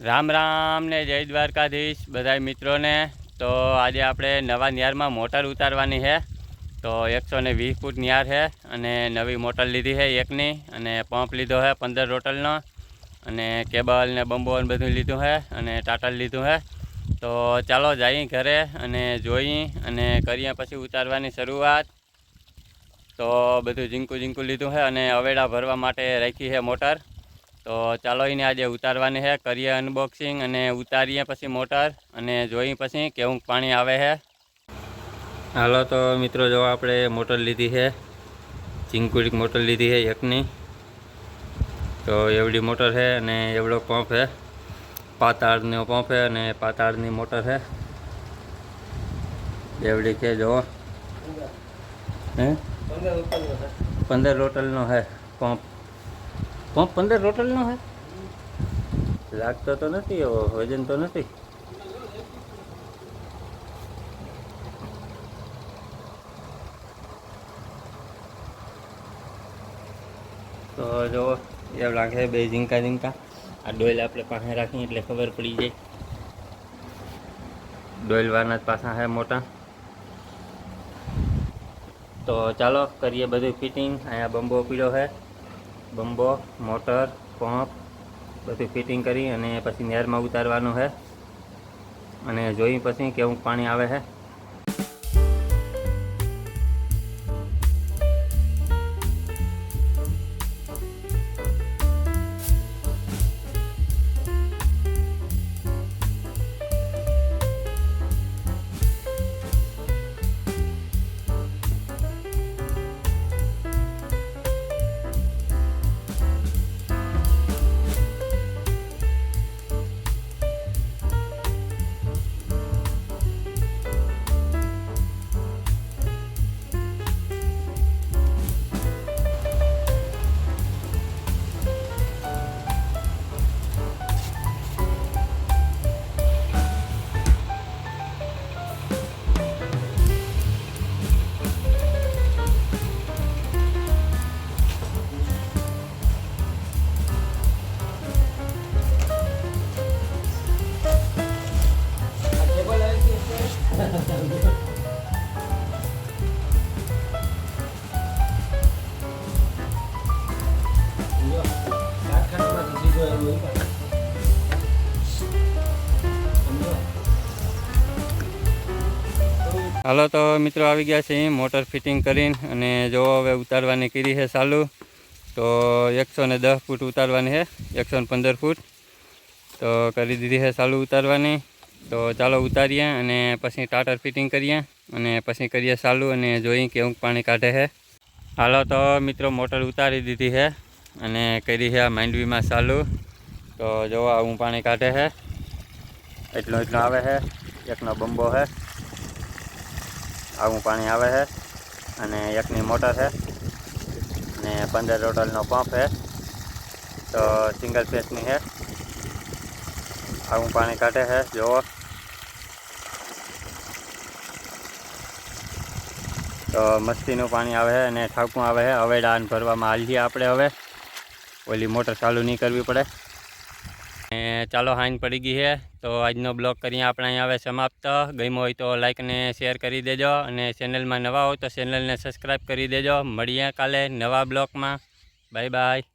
રામ રામ ને જય દ્વારકાધીશ બધા મિત્રોને। તો આજે આપણે નવા નિયારમાં મોટર ઉતારવાની છે। તો 120 ફૂટ નિયાર છે અને નવી મોટર લીધી છે એકની, અને પંપ લીધો છે 15 રોટલનો, અને કેબલ ને બંબો ને બધું લીધું છે, અને ટાટર લીધું છે। તો ચાલો જઈએ ઘરે અને જોઈ અને કરીએ પછી ઉતારવાની શરૂઆત। તો બધું ઝીંકું લીધું છે અને અવેડા ભરવા માટે રાખી છે મોટર। તો ચાલો એને આજે ઉતારવાની છે, કરીએ અનબોક્સિંગ અને ઉતારીએ પછી મોટર અને જોઈએ પછી કેવું પાણી આવે છે। હાલો તો મિત્રો, જો આપણે મોટર લીધી છે, ઝીંકુડી મોટર લીધી છે એકની। તો એવડી મોટર છે અને એવડો પંપ છે, પાતાળનો પંપ છે અને પાતાળની મોટર છે એવડી છે। જો હે 15 રોટલનો है पंप। 15 રોટલનો है, લાગતો તો નથી, એવો વજન તો નથી। તો જો એવું લાગે બે ઝીંકા। આ ડોયલ આપણે પાસે રાખીએ એટલે ખબર પડી જાય, ડોયલવાના જ પાછા છે મોટા। તો ચાલો કરીએ બધું ફિટિંગ। અહીંયા બંબો પીડ્યો છે, બંબો, મોટર, પંપ બધું ફિટિંગ કરી અને પછી નહેરમાં ઉતારવાનું છે અને જોઈ પછી કેવું પાણી આવે છે। હાલો તો મિત્રો, આવી ગયા છે મોટર ફિટિંગ કરીને, અને જો હવે ઉતારવાની કરી છે ચાલુ। તો 110 ફૂટ ઉતારવાની છે, 115 ફૂટ તો કરી દીધી છે ચાલુ ઉતારવાની। તો ચાલો ઉતારીએ અને પછી ટાટર ફિટિંગ કરીએ અને પછી કરીએ ચાલુ અને જોઈએ કેવું પાણી કાઢે છે। હાલો તો મિત્રો, મોટર ઉતારી દીધી છે અને કરી છે આ માંડવીમાં ચાલુ। તો જો આવું પાણી કાઢે છે, એટલું આવે છે, એકનો બંબો છે, આવું પાણી આવે છે, અને એકની મોટર છે અને 15 રોટલનો પંપ છે। તો સિંગલ ફેસની છે, આવું પાણી કાઢે છે જુઓ। તો મસ્તીનું પાણી આવે છે અને ઠાકું આવે છે। અવેડા ભરવામાં હાલીએ આપણે, હવે ઓલી મોટર ચાલુ નહીં કરવી પડે। ચાલો હાંજ પડી ગઈ છે, તો આજનો બ્લોગ કરીએ આપણે અહીંયા હવે સમાપ્ત। ગમ્યો હોય તો લાઈક ને શેર કરી દેજો, અને ચેનલમાં નવા હોય તો ચેનલને સબસ્ક્રાઈબ કરી દેજો। મળીએ કાલે નવા બ્લોગમાં। Bye bye.